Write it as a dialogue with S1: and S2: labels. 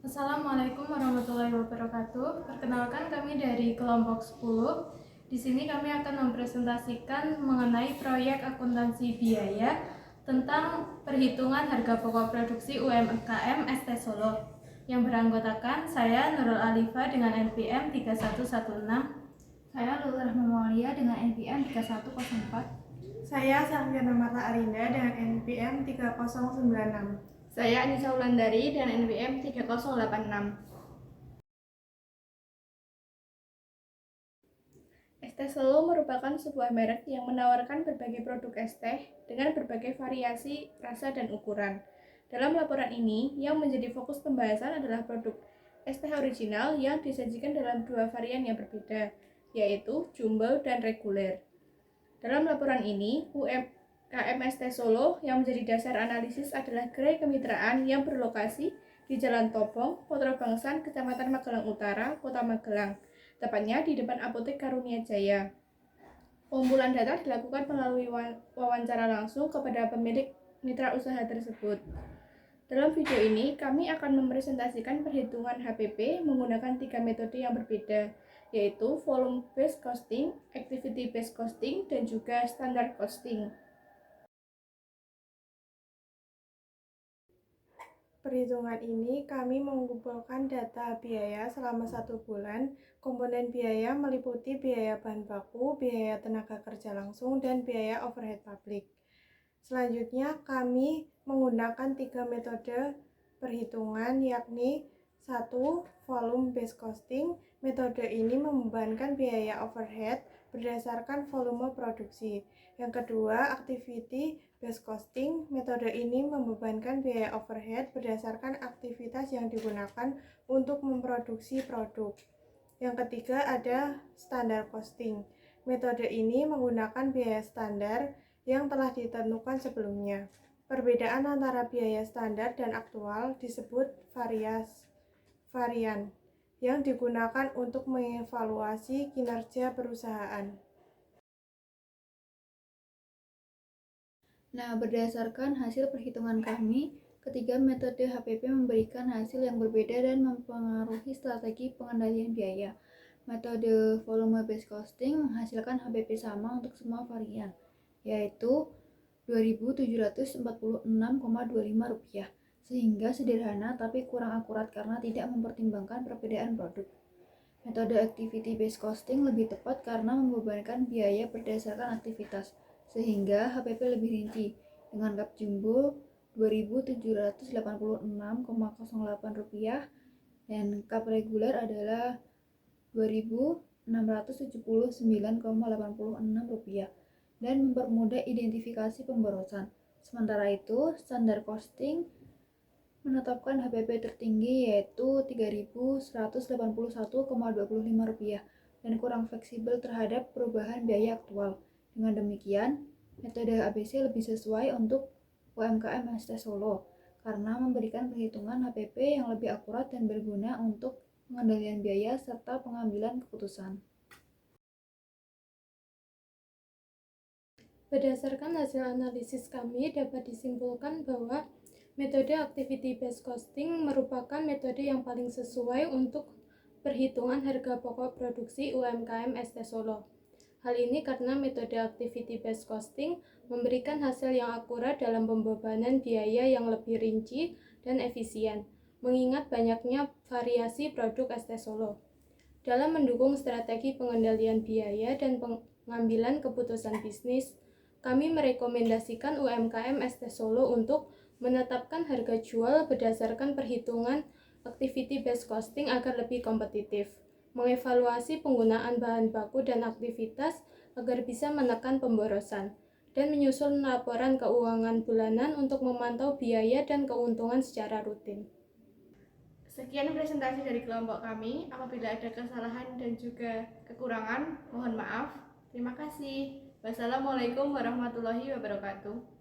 S1: Assalamualaikum warahmatullahi wabarakatuh. Perkenalkan kami dari kelompok 10. Di sini kami akan mempresentasikan mengenai proyek akuntansi biaya tentang perhitungan harga pokok produksi UMKM ST Solo yang beranggotakan saya Nurul Alifa dengan NPM 3116.
S2: Saya Lulu Rahma Maulia dengan NPM 3104.
S3: Saya Sarviana Marta Arinda dengan NPM 3096.
S4: Saya Anissa Wulandari dengan NPM 3086. ST Solo merupakan sebuah merek yang menawarkan berbagai produk es teh dengan berbagai variasi, rasa, dan ukuran. Dalam laporan ini, yang menjadi fokus pembahasan adalah produk es teh original yang disajikan dalam dua varian yang berbeda, yaitu jumbo dan reguler. Dalam laporan ini, UMKM ST Solo yang menjadi dasar analisis adalah gerai kemitraan yang berlokasi di Jalan Tobong, Potro Bangsan, Kecamatan Magelang Utara, Kota Magelang, tepatnya di depan Apotek Karunia Jaya. Pengumpulan data dilakukan melalui wawancara langsung kepada pemilik mitra usaha tersebut. Dalam video ini, kami akan mempresentasikan perhitungan HPP menggunakan 3 metode yang berbeda, yaitu volume based costing, activity based costing, dan juga standard costing.
S3: Perhitungan ini kami mengumpulkan data biaya selama 1 bulan. Komponen biaya meliputi biaya bahan baku, biaya tenaga kerja langsung, dan biaya overhead pabrik. Selanjutnya kami menggunakan 3 metode perhitungan, yakni 1. Volume based costing. Metode ini membebankan biaya overhead berdasarkan volume produksi. Yang kedua, activity based costing. Metode ini membebankan biaya overhead berdasarkan aktivitas yang digunakan untuk memproduksi produk. Yang ketiga ada standard costing. Metode ini menggunakan biaya standar yang telah ditentukan sebelumnya. Perbedaan antara biaya standar dan aktual disebut varian yang digunakan untuk mengevaluasi kinerja perusahaan.
S2: Berdasarkan hasil perhitungan kami, ketiga metode HPP memberikan hasil yang berbeda dan mempengaruhi strategi pengendalian biaya. Metode volume based costing menghasilkan HPP sama untuk semua varian, yaitu Rp2.746,25, sehingga sederhana tapi kurang akurat karena tidak mempertimbangkan perbedaan produk. Metode activity based costing lebih tepat karena membebankan biaya berdasarkan aktivitas, sehingga HPP lebih rinci, dengan cup jumbo Rp2.786,08 dan cup reguler adalah Rp2.679,86 dan mempermudah identifikasi pemborosan. Sementara itu, standar costing menetapkan HPP tertinggi yaitu Rp3.181,25 dan kurang fleksibel terhadap perubahan biaya aktual. Dengan demikian, metode ABC lebih sesuai untuk UMKM ST Solo karena memberikan perhitungan HPP yang lebih akurat dan berguna untuk pengendalian biaya serta pengambilan keputusan.
S1: Berdasarkan hasil analisis kami, dapat disimpulkan bahwa metode activity based costing merupakan metode yang paling sesuai untuk perhitungan harga pokok produksi UMKM ST Solo. Hal ini karena metode activity based costing memberikan hasil yang akurat dalam pembebanan biaya yang lebih rinci dan efisien, mengingat banyaknya variasi produk ST Solo. Dalam mendukung strategi pengendalian biaya dan pengambilan keputusan bisnis, kami merekomendasikan UMKM ST Solo untuk menetapkan harga jual berdasarkan perhitungan activity based costing agar lebih kompetitif, mengevaluasi penggunaan bahan baku dan aktivitas agar bisa menekan pemborosan, dan menyusun laporan keuangan bulanan untuk memantau biaya dan keuntungan secara rutin.
S4: Sekian presentasi dari kelompok kami. Apabila ada kesalahan dan juga kekurangan, mohon maaf. Terima kasih. Wassalamualaikum warahmatullahi wabarakatuh.